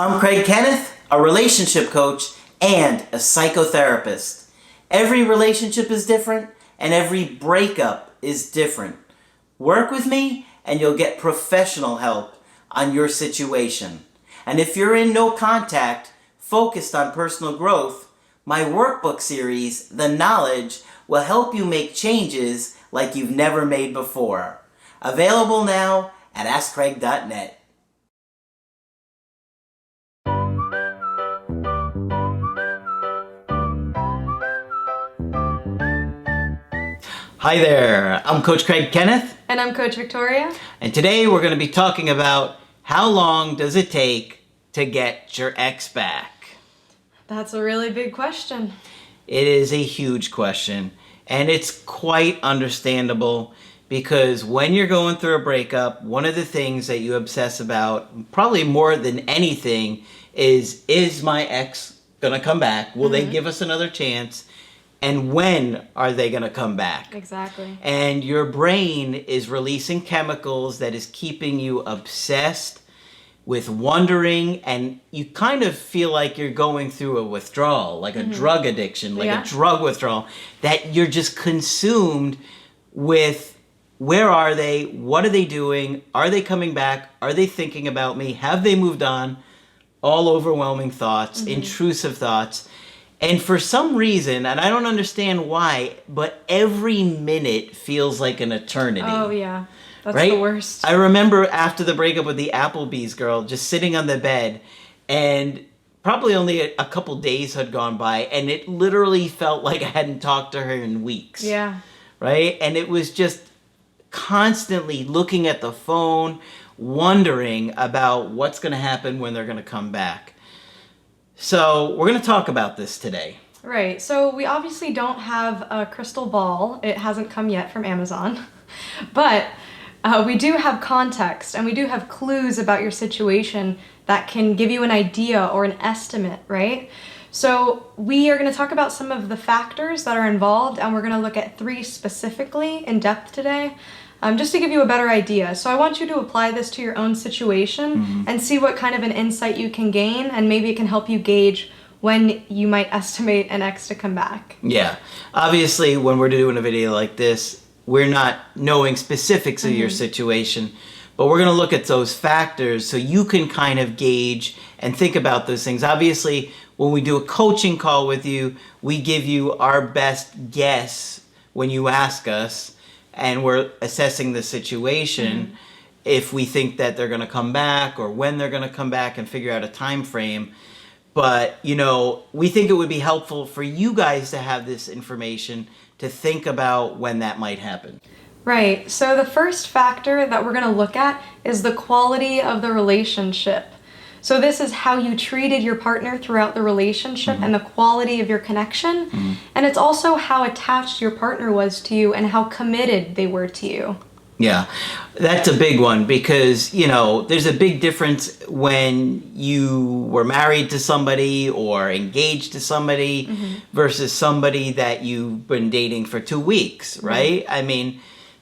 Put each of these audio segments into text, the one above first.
I'm Craig Kenneth, a relationship coach and a psychotherapist. Every relationship is different and every breakup is different. Work with me and you'll get professional help on your situation. And if you're in no contact, focused on personal growth, my workbook series, The Knowledge, will help you make changes like you've never made before. Available now at AskCraig.net. Hi there, I'm Coach Craig Kenneth. And I'm Coach Victoria. And today we're going to be talking about how long does it take to get your ex back? That's a really big question. It is a huge question, and it's quite understandable because when you're going through a breakup, one of the things that you obsess about, probably more than anything, is my ex going to come back? Will they give us another chance? And when are they going to come back? Exactly. And your brain is releasing chemicals that is keeping you obsessed with wondering, and you kind of feel like you're going through a withdrawal, like a drug addiction, like a drug withdrawal, that you're just consumed with where are they? What are they doing? Are they coming back? Are they thinking about me? Have they moved on? All overwhelming thoughts, intrusive thoughts. And for some reason, and I don't understand why, but every minute feels like an eternity. Oh, yeah. That's right? the worst. I remember after the breakup with the Applebee's girl, just sitting on the bed, and probably only a couple days had gone by, and it literally felt like I hadn't talked to her in weeks. Yeah. Right? And it was just constantly looking at the phone, wondering about what's going to happen when they're going to come back. So we're going to talk about this today. Right. So we obviously don't have a crystal ball. It hasn't come yet from Amazon. But we do have context and we do have clues about your situation that can give you an idea or an estimate, right? So we are going to talk about some of the factors that are involved, and we're going to look at 3 specifically in depth today. Just to give you a better idea. So I want you to apply this to your own situation and see what kind of an insight you can gain, and maybe it can help you gauge when you might estimate an ex to come back. Yeah. Obviously, when we're doing a video like this, we're not knowing specifics of your situation, but we're going to look at those factors so you can kind of gauge and think about those things. Obviously, when we do a coaching call with you, we give you our best guess when you ask us, and we're assessing the situation if we think that they're going to come back or when they're going to come back and figure out a time frame. But, you know, we think it would be helpful for you guys to have this information to think about when that might happen. Right. So the first factor that we're going to look at is the quality of the relationship. So this is how you treated your partner throughout the relationship and the quality of your connection. And it's also how attached your partner was to you and how committed they were to you. Yeah, that's a big one because, you know, there's a big difference when you were married to somebody or engaged to somebody versus somebody that you've been dating for 2 weeks, right? I mean,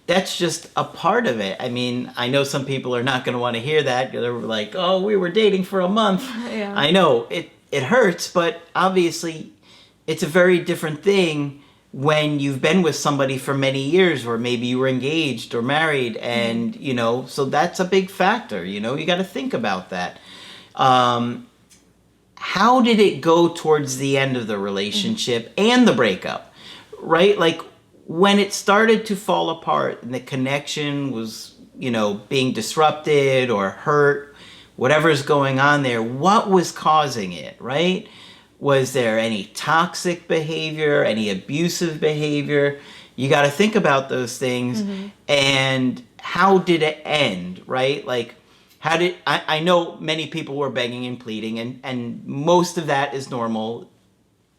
that's just a part of it. I mean, I know some people are not going to want to hear that. They're like, oh, we were dating for a month. Yeah. I know, it hurts, but obviously it's a very different thing when you've been with somebody for many years, or maybe you were engaged or married, and, you know, so that's a big factor. You know, you got to think about that. How did it go towards the end of the relationship and the breakup, right? Like, when it started to fall apart and the connection was, you know, being disrupted or hurt, whatever's going on there, what was causing it, right? Was there any toxic behavior, any abusive behavior? You got to think about those things. And how did it end, right? Like, how did, I know many people were begging and pleading, and most of that is normal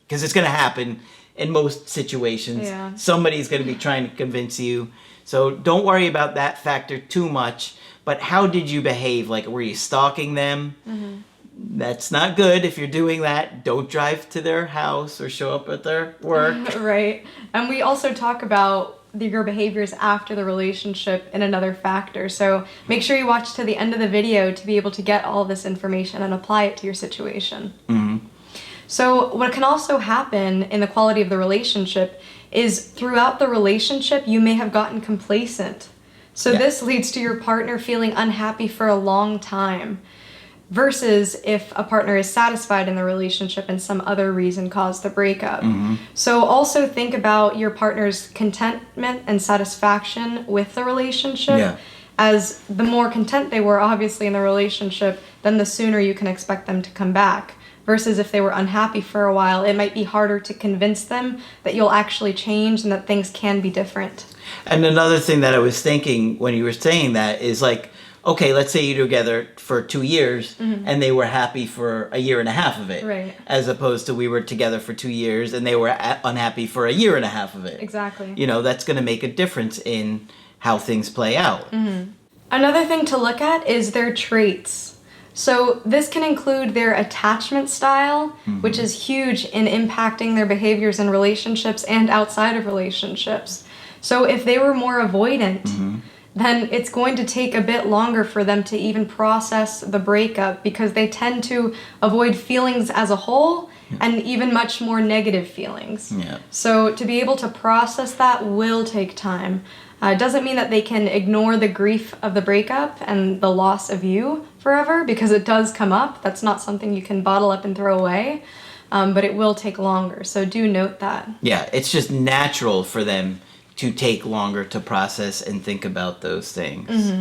because it's going to happen in most situations. Yeah. Somebody's going to be trying to convince you. So don't worry about that factor too much. But how did you behave? Like, were you stalking them? That's not good. If you're doing that, don't drive to their house or show up at their work. Right. And we also talk about your behaviors after the relationship in another factor. So make sure you watch to the end of the video to be able to get all this information and apply it to your situation. So what can also happen in the quality of the relationship is throughout the relationship, you may have gotten complacent. So this leads to your partner feeling unhappy for a long time, versus if a partner is satisfied in the relationship and some other reason caused the breakup. So also think about your partner's contentment and satisfaction with the relationship. As the more content they were obviously in the relationship, then the sooner you can expect them to come back. Versus if they were unhappy for a while, it might be harder to convince them that you'll actually change and that things can be different. And another thing that I was thinking when you were saying that is like, okay, let's say you're together for 2 years and they were happy for a year and a half of it. Right. As opposed to we were together for 2 years and they were unhappy for a year and a half of it. Exactly. You know, that's going to make a difference in how things play out. Another thing to look at is their traits. So this can include their attachment style, which is huge in impacting their behaviors in relationships and outside of relationships. So if they were more avoidant, then it's going to take a bit longer for them to even process the breakup, because they tend to avoid feelings as a whole and even much more negative feelings. So to be able to process that will take time. It doesn't mean that they can ignore the grief of the breakup and the loss of you forever, because it does come up. That's not something you can bottle up and throw away, but it will take longer. So do note that. Yeah, it's just natural for them to take longer to process and think about those things.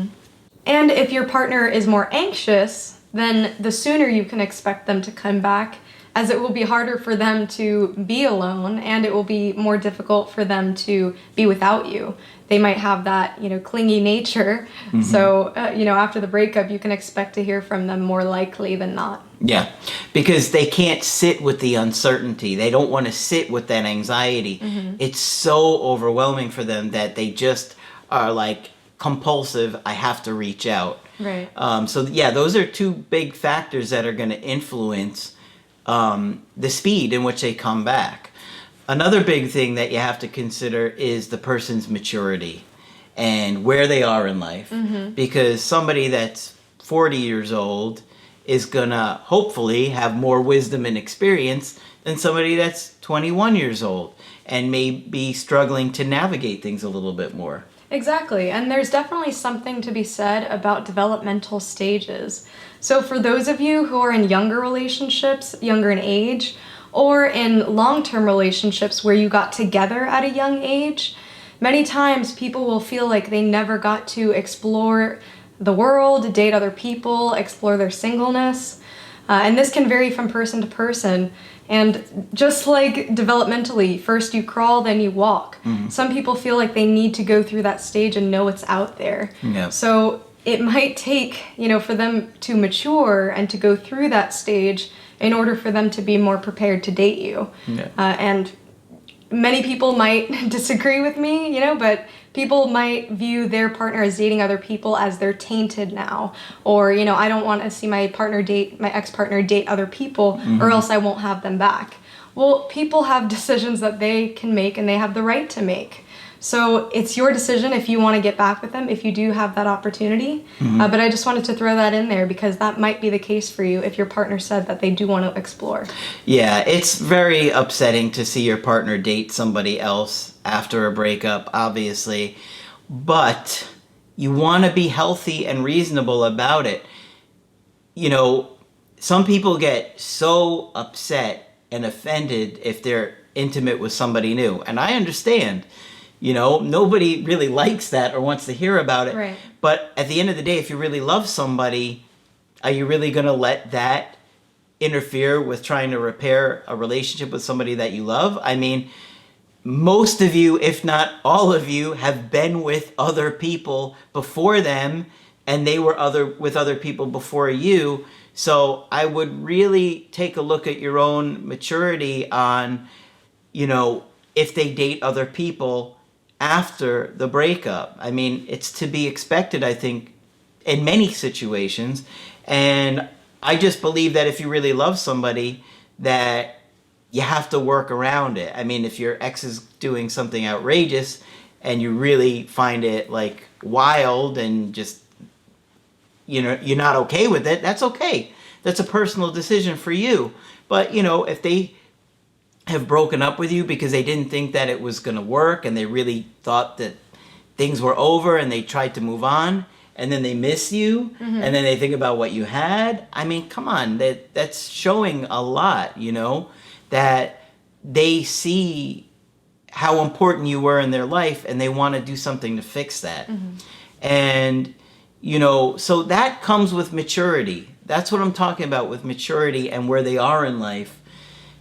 And if your partner is more anxious, then the sooner you can expect them to come back, as it will be harder for them to be alone and it will be more difficult for them to be without you. They might have that, clingy nature. So, after the breakup, you can expect to hear from them more likely than not. Yeah, because they can't sit with the uncertainty. They don't want to sit with that anxiety. It's so overwhelming for them that they just are like compulsive. I have to reach out. Right. So yeah, those are two big factors that are going to influence the speed in which they come back. Another big thing that you have to consider is the person's maturity and where they are in life. Because somebody that's 40 years old is going to hopefully have more wisdom and experience than somebody that's 21 years old and may be struggling to navigate things a little bit more. Exactly, and there's definitely something to be said about developmental stages. So for those of you who are in younger relationships, younger in age, or in long-term relationships where you got together at a young age, many times people will feel like they never got to explore the world, date other people, explore their singleness. And this can vary from person to person. And just like developmentally, first you crawl, then you walk. Some people feel like they need to go through that stage and know what's out there. So it might take, for them to mature and to go through that stage in order for them to be more prepared to date you. And many people might disagree with me, but people might view their partner as dating other people as they're tainted now. Or, I don't want to see my ex-partner date other people, or else I won't have them back. Well, people have decisions that they can make and they have the right to make. So it's your decision if you want to get back with them, if you do have that opportunity. But I just wanted to throw that in there because that might be the case for you if your partner said that they do want to explore. Yeah, it's very upsetting to see your partner date somebody else after a breakup, obviously. But you want to be healthy and reasonable about it. Some people get so upset and offended if they're intimate with somebody new. And I understand. Nobody really likes that or wants to hear about it. Right. But at the end of the day, if you really love somebody, are you really going to let that interfere with trying to repair a relationship with somebody that you love? I mean, most of you, if not all of you, have been with other people before them, and they were with other people before you. So I would really take a look at your own maturity on, if they date other people after the breakup. I mean, it's to be expected, I think, in many situations. And I just believe that if you really love somebody, that you have to work around it. I mean, if your ex is doing something outrageous, and you really find it like wild and just, you're not okay with it, that's okay. That's a personal decision for you. But, if they have broken up with you because they didn't think that it was going to work and they really thought that things were over and they tried to move on, and then they miss you, and then they think about what you had, I mean, come on, that's showing a lot, that they see how important you were in their life and they want to do something to fix that. And, so that comes with maturity. That's what I'm talking about with maturity and where they are in life,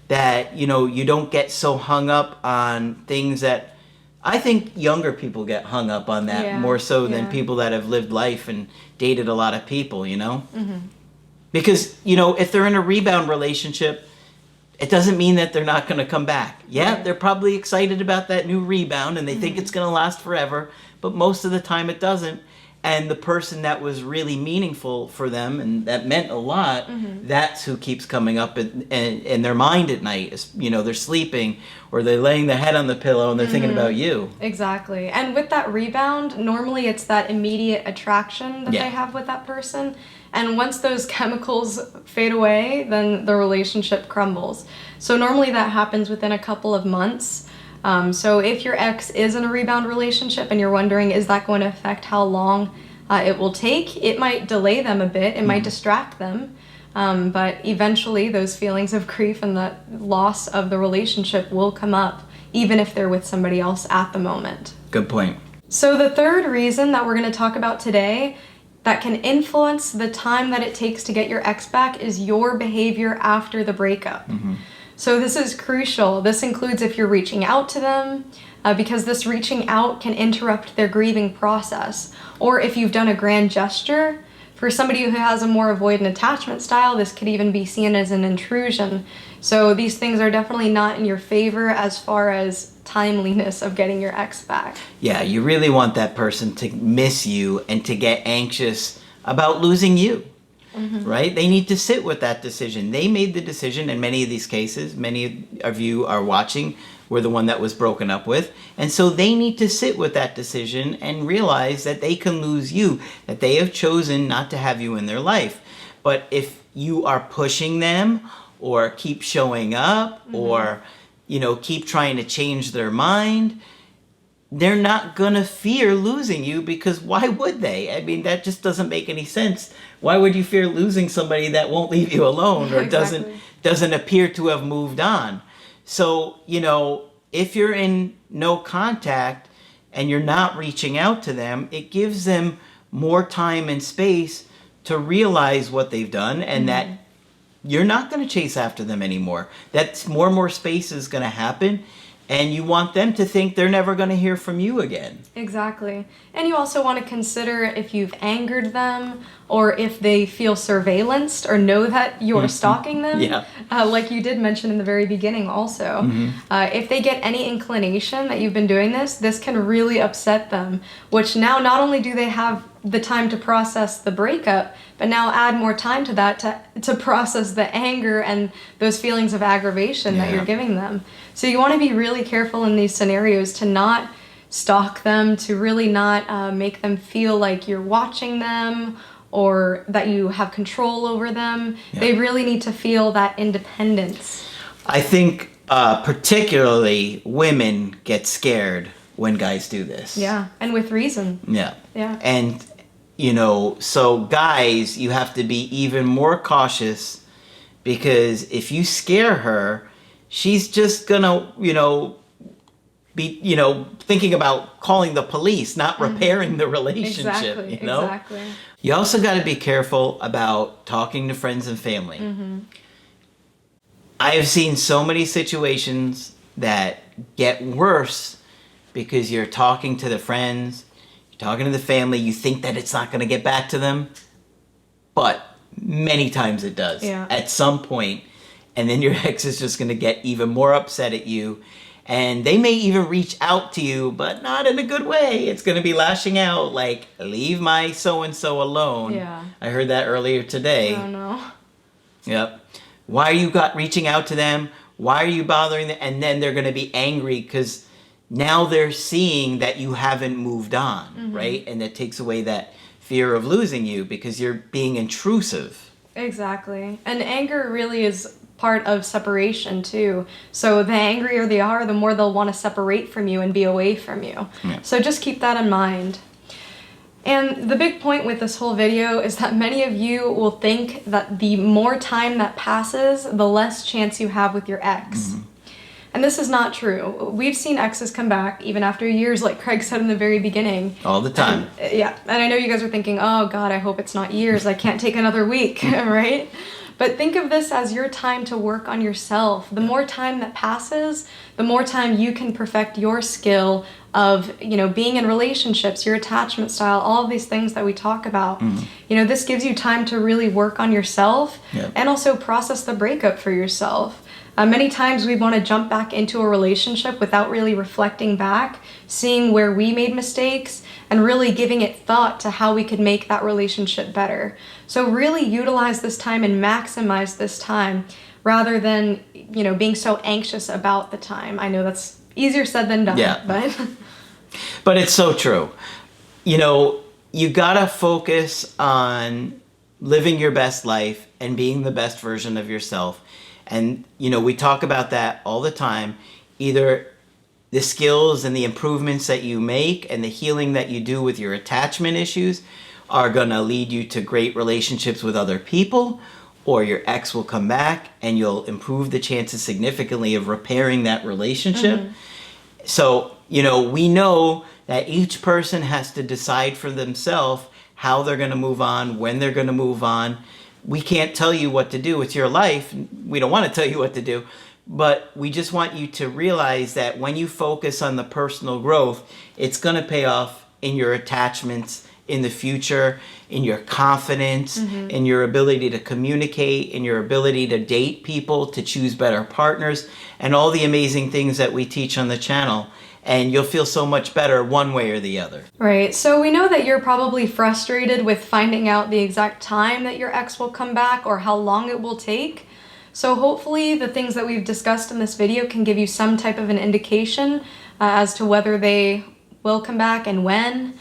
that, you don't get so hung up on things that, I think younger people get hung up on that more so than people that have lived life and dated a lot of people, Because, if they're in a rebound relationship, it doesn't mean that they're not going to come back. Yeah, they're probably excited about that new rebound and they think it's going to last forever, but most of the time it doesn't. And the person that was really meaningful for them and that meant a lot, that's who keeps coming up in their mind at night. They're sleeping or they're laying their head on the pillow and they're thinking about you. Exactly. And with that rebound, normally it's that immediate attraction that they have with that person. And once those chemicals fade away, then the relationship crumbles. So normally that happens within a couple of months. So if your ex is in a rebound relationship and you're wondering, is that going to affect how long it will take? It might delay them a bit. It might distract them. But eventually those feelings of grief and the loss of the relationship will come up, even if they're with somebody else at the moment. Good point. So the third reason that we're going to talk about today that can influence the time that it takes to get your ex back is your behavior after the breakup. So this is crucial. This includes if you're reaching out to them, because this reaching out can interrupt their grieving process. Or if you've done a grand gesture. For somebody who has a more avoidant attachment style, this could even be seen as an intrusion. So these things are definitely not in your favor as far as timeliness of getting your ex back. Yeah, you really want that person to miss you and to get anxious about losing you. Right? They need to sit with that decision. They made the decision in many of these cases. Many of you are watching. We're the one that was broken up with. And so they need to sit with that decision and realize that they can lose you, that they have chosen not to have you in their life. But if you are pushing them or keep showing up or, keep trying to change their mind, they're not going to fear losing you, because why would they? I mean, that just doesn't make any sense. Why would you fear losing somebody that won't leave you alone or doesn't appear to have moved on? So, if you're in no contact and you're not reaching out to them, it gives them more time and space to realize what they've done and that you're not going to chase after them anymore. That's more space is going to happen. And you want them to think they're never going to hear from you again. Exactly. And you also want to consider if you've angered them or if they feel surveillanced or know that you're stalking them. Like you did mention in the very beginning also. If they get any inclination that you've been doing this can really upset them, which now not only do they have the time to process the breakup, but now add more time to that to process the anger and those feelings of aggravation that you're giving them. So you want to be really careful in these scenarios to not stalk them, to really not make them feel like you're watching them or that you have control over them. They really need to feel that independence. I think particularly women get scared when guys do this. Yeah, and with reason. Yeah. And, so guys, you have to be even more cautious, because if you scare her, she's just gonna, be, thinking about calling the police, not repairing the relationship, Exactly. You also got to be careful about talking to friends and family. I have seen so many situations that get worse because you're talking to the friends, you're talking to the family, you think that it's not going to get back to them, but many times it does at some point. And then your ex is just going to get even more upset at you. And they may even reach out to you, but not in a good way. It's going to be lashing out like, leave my so-and-so alone. Yeah. I heard that earlier today. Oh, no. Yep. Why are you reaching out to them? Why are you bothering them? And then they're going to be angry because now they're seeing that you haven't moved on, right? And that takes away that fear of losing you because you're being intrusive. Exactly. And anger really is part of separation too. So the angrier they are, the more they'll want to separate from you and be away from you. Yeah. So just keep that in mind. And the big point with this whole video is that many of you will think that the more time that passes, the less chance you have with your ex. And this is not true. We've seen exes come back even after years, like Craig said in the very beginning. All the time. Yeah, and I know you guys are thinking, oh God, I hope it's not years. I can't take another week, right? But think of this as your time to work on yourself. The more time that passes, the more time you can perfect your skill of, being in relationships, your attachment style, all of these things that we talk about. This gives you time to really work on yourself and also process the breakup for yourself. Many times we want to jump back into a relationship without really reflecting back, seeing where we made mistakes, and really giving it thought to how we could make that relationship better. So really utilize this time and maximize this time rather than, being so anxious about the time. I know that's easier said than done, but... But it's so true. You gotta focus on living your best life and being the best version of yourself. And, we talk about that all the time. Either the skills and the improvements that you make and the healing that you do with your attachment issues are going to lead you to great relationships with other people, or your ex will come back and you'll improve the chances significantly of repairing that relationship. So, we know that each person has to decide for themselves how they're going to move on, when they're going to move on. We can't tell you what to do. It's your life. We don't want to tell you what to do. But we just want you to realize that when you focus on the personal growth, it's going to pay off in your attachments in the future, in your confidence, in your ability to communicate, in your ability to date people, to choose better partners, and all the amazing things that we teach on the channel. And you'll feel so much better one way or the other. Right, so we know that you're probably frustrated with finding out the exact time that your ex will come back or how long it will take. So hopefully the things that we've discussed in this video can give you some type of an indication as to whether they will come back and when.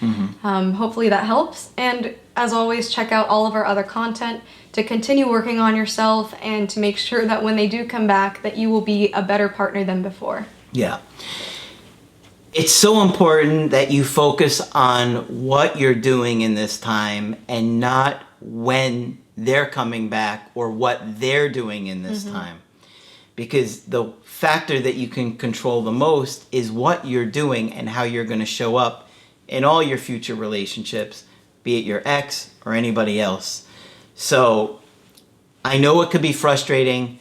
Hopefully that helps. And as always, check out all of our other content to continue working on yourself and to make sure that when they do come back that you will be a better partner than before. Yeah. It's so important that you focus on what you're doing in this time and not when they're coming back or what they're doing in this time. Because the factor that you can control the most is what you're doing and how you're going to show up in all your future relationships, be it your ex or anybody else. So I know it could be frustrating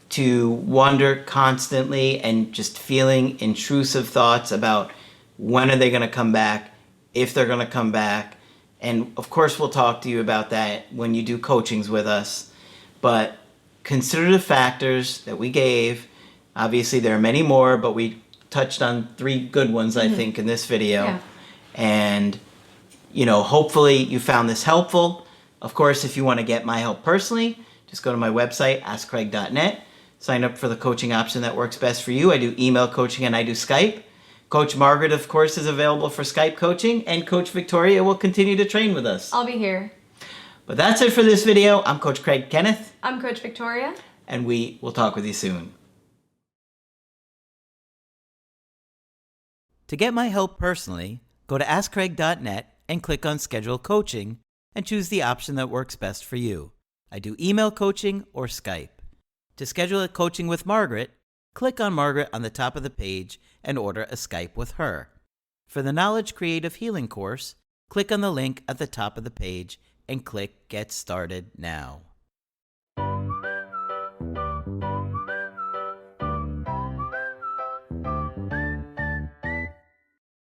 to wonder constantly and just feeling intrusive thoughts about when are they going to come back, if they're going to come back. And of course we'll talk to you about that when you do coachings with us. But consider the factors that we gave. Obviously there are many more, but we touched on 3 good ones, I think, in this video. And, hopefully you found this helpful. Of course, if you want to get my help personally, just go to my website, askcraig.net. Sign up for the coaching option that works best for you. I do email coaching and I do Skype. Coach Margaret, of course, is available for Skype coaching, and Coach Victoria will continue to train with us. I'll be here. But that's it for this video. I'm Coach Craig Kenneth. I'm Coach Victoria. And we will talk with you soon. To get my help personally, go to askcraig.net and click on Schedule Coaching and choose the option that works best for you. I do email coaching or Skype. To schedule a coaching with Margaret, click on Margaret on the top of the page and order a Skype with her. For the Knowledge Creative Healing course, click on the link at the top of the page and click Get Started Now.